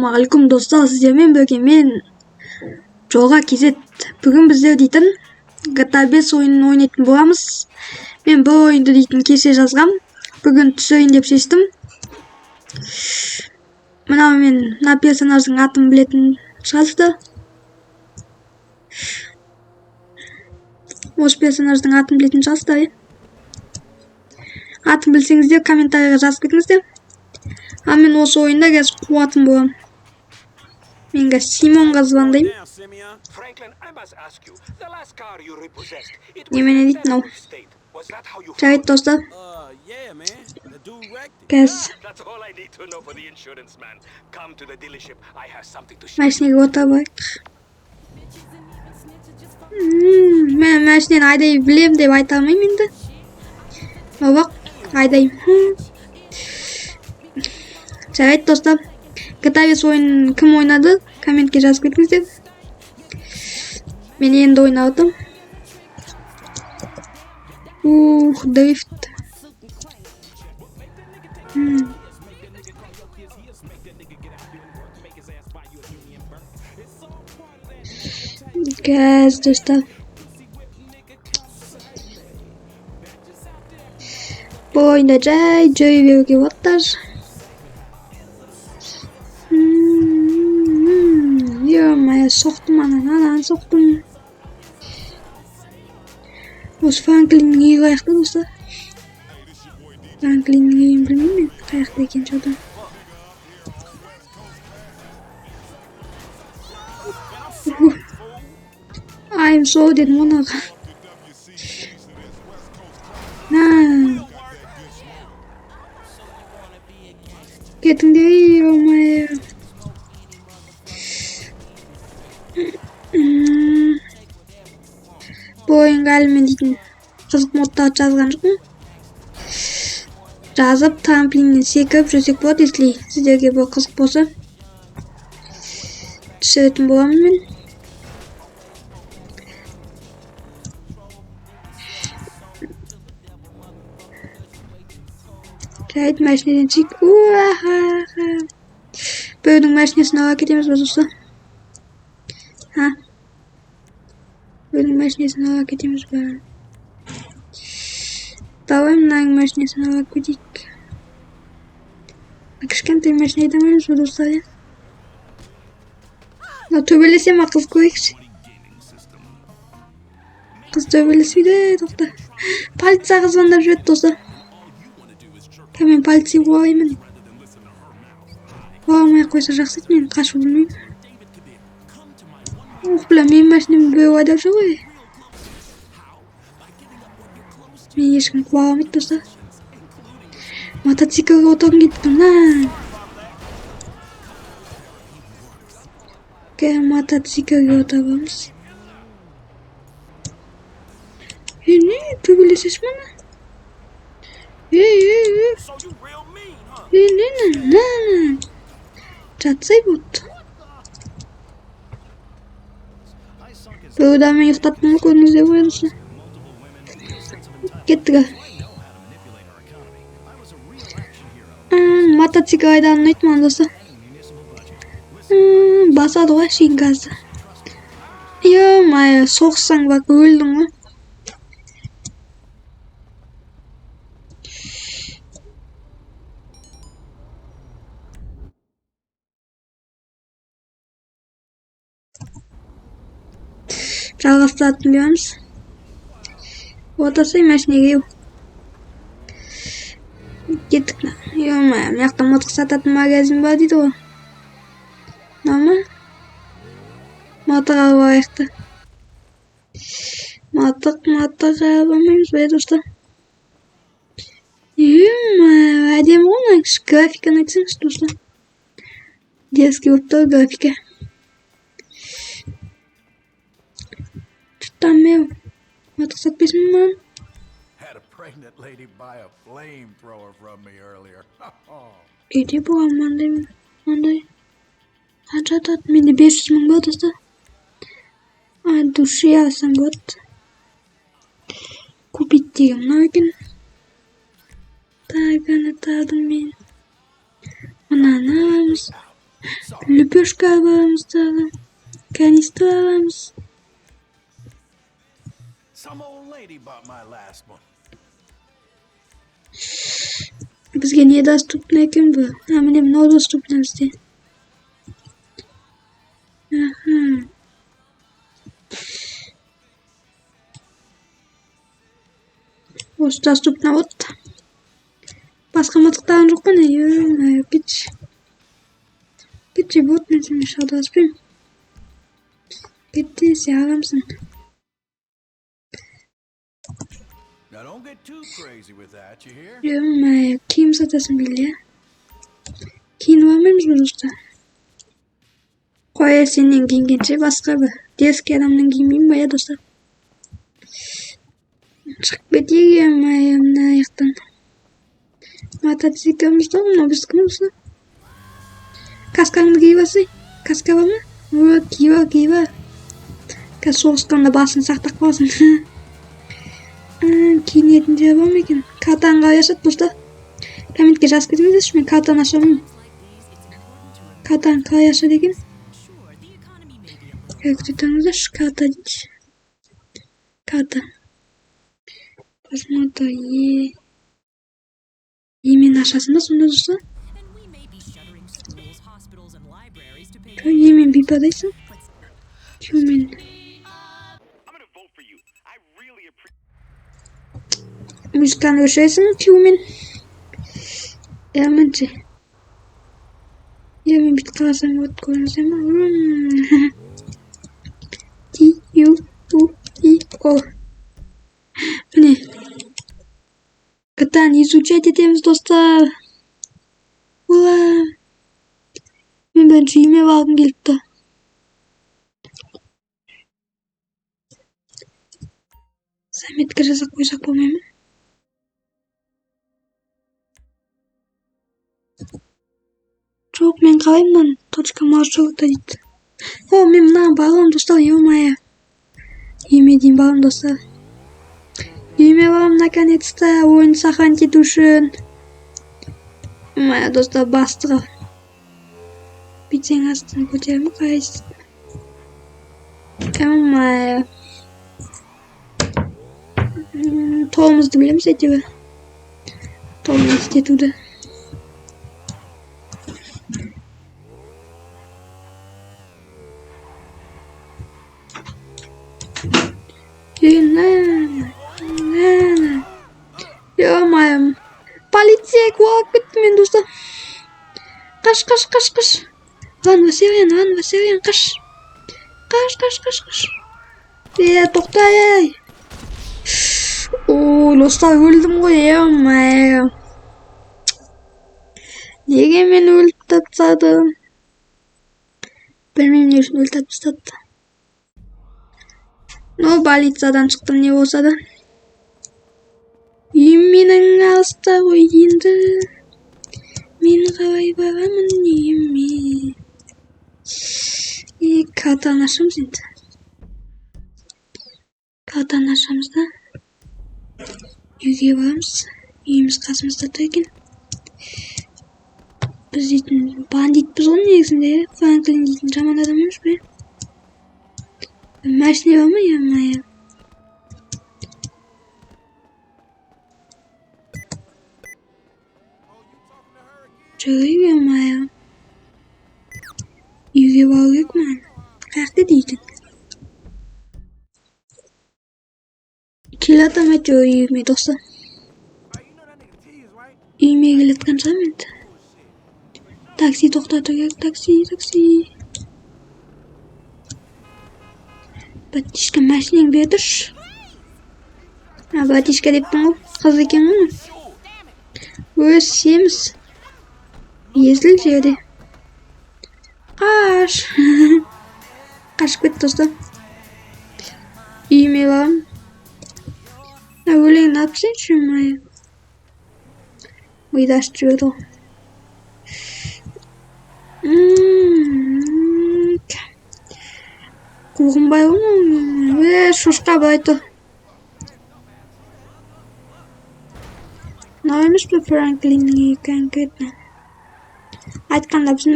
Assalamualaikum dostlar, sizlerle birlikte men Joga Kizet. Bugün bizler deytin GTA 5 oyununu oynayıp bolamız. Men bu oyunda deytin kese yazgam. Bugün tüsöyin dep seçtim. Mana men na personajın atın biletin çıkardı. Oş personajın atın biletin çıkardı. Atın bilsеңіздер комментарийға жазып кетіңіздер. Men осы oyunda қазір қуатым боламын. Мен қазір Симонға звондаймын. Немене дейді мынау? Жарайды достар. Қазір машинаға отыра барайық. Мен машинаны айдай білем деп айта алмаймын енді. Бақ айдаймын. Жарайды достар. GTA 5 oyunun kim oynadı? Комментке жазып кетіңіздер. Мен енді ойнадым. Дрифт. Газ достар. Bu oyunda joy verirge bottlar. Yormaya soktum anan soktum. Осы Franklin'in yeri ayakta dostlar. Franklin'in yerini bilmeyeyim mi? Ayakta eкен çoğdan. I'm so dedim ona. Getting there, yormaya. Bu oyun galiba deйтін қызық модта жазған жоқпын. Жазып трамплиннен секіріп жүрсек болады, если сіздерге бұл қызық болса. Түсіретін боламын мен. Жарайды, машинеден чек. Біреудің машинесін ала кетеміз ба достар? Біреудің машинесін ала кетеміз ба? Давай мынаның машинесін ала кетейік. Кішкентай машина айдамаймыз ба достар? Төбелесем қыз көрейікші. Қыз төбелеспейді, тоқта. Полицияға звондап жүреді достар. Мен полиция болайын. Болмай қойса жақсы еді, мен қашу білмеймін. Бля, мен машинамды біреу айдап жүр ғой. Мен ешкім қуа алмайды достар. Мотоциклге отырғым кетті lan. Мотоциклге отырамыз. Не, төбелесеш мана? Ne. Жатсай болды. Біреуді мен ұйықтаттым көрдіңіздер ғой достар. Кеттік. Мотоцикл айдан ұнайды маған достар. Басады ғой шейін газды. Е-мая, соқсаң бак өлдің ғой. Жалғастыратын боламыз. Отырсай машинеге ел. Кеттік. Е-мая, мияқта мотық сататын магазин бар дейді ғой. Нама? Мотық алып аяқты. Мотық аламаймыз бай достар. Е-мая, әдемі ғой, графиканы айтсаңыз достар. Детский болып тұр графика. Тамел. Мотық сатпайсың ба? Pregnant lady buy a flamethrower from me earlier. Кейде болған мандай. Жатады. Менде 500 мың бар достар. Души алсам болады. Купить деген мынау екен. Таганы тадым мен. Мынаны аламыз. Sorry. Lüpüşka alalımız da. Kanister alalımız. Some old lady bought my last one. Bizga niye dast tupna ekan bu? Ha, mene nodos tupnamiz de. Aha. Осы доступно вот. Басқа мылтықтарым жоқ қой, не? Пич вот мен сені шалдаспаймын. Кетте, сен ағамсың. Now don't get too crazy with that, you hear? Ё-моё, киім сатасың бейли, ә? Киініп алмаймыз бұл достар. Қоя сенен киінгенше басқа бір дерзкий адамнан киінбеймін ба, достар? Шығып кетейік, ё-моё, мына аяқтан. Мотоцикліміз да, мынау біздікі ме осы? Каскаңды киіп алсай. Каска бар ма? О, киіп ал. Қазір соғысқанда басын сақтап қалсын. Киінетін жері бар ма екен? Картаны қалай ашады, достар? Комментке жазып кетіңіздерші, мен картаны аша алмаймын. Картаны қалай ашады екен? Күтіңіздерші, карта дейінші. Карта. Посмотр емен ашасың ба сонда, достар? Емен бипадайсың? Кеумен. Музыканы өшіресің, кеумен. Әлмінше. Емен бит қаласаң от көрінсен ба? Ти-ю-у-и-о. Міне. Катаны изучать етеміз, достар. Ура! Мен бірінші үйіме барғым келіпті. Заметка жазып қойсақ болмай ма? Жоқ, мен қалаймын, точка маршрута дейді. О, мен мына барғым, достар, ё-моё. Үйіме дейін барғым, достар. Үйіме барғым, наконец-то, ойын сохранить ету үшін. Моя достар, бастыға. Битсең астын көтерімі қайсы. Ё-моё. Толымызды білеміз әйтеуір. Толымыз істетуді. Ё-моё. Полиция қуалап кетті мен, достар. Қаш. Лан, Василиян, қаш. Қаш. Тоқтай. О, достар, өлдім ғой, ё-моё. Неге мен өліп тапсадым? Білмеймін не үшін өліп тапсады. Но полициядан шықтым, не болса да. Үйім менің алыста ғой енді. Мен қалай барамын үйіме. Картаны ашамыз енді. Картаны ашамыз да. Үйге барамыз. Үйіміз қасымызда тұр екен. Біз дейтін бандитпіз ғой негізінде. Франклин дейтін жаман адам емес пе? Машина бар ма, ё-моё? Жүрейік, ё-моё. Үйге бару керек ма? Қаяқта дейтін? Келатам әйтеуір үйіме, достар. Үйіме келатқан шығармын енді. Такси тоқтату керек, такси. Батишка, машинаңды бер тұршы. Батишка дептің ғой, қыз екен ғой. Өз семіз. Езіл жерде. Қаш. Қашып кетті, достар. Үйіме барам. Өлеңді алып сенші, ё-моё. Ойды ашып жіберді ғой. Қуғынбай ғой. Шошқа бар айтты. Мынау емес пе Франклиннің конкретно? Айтқанда біздің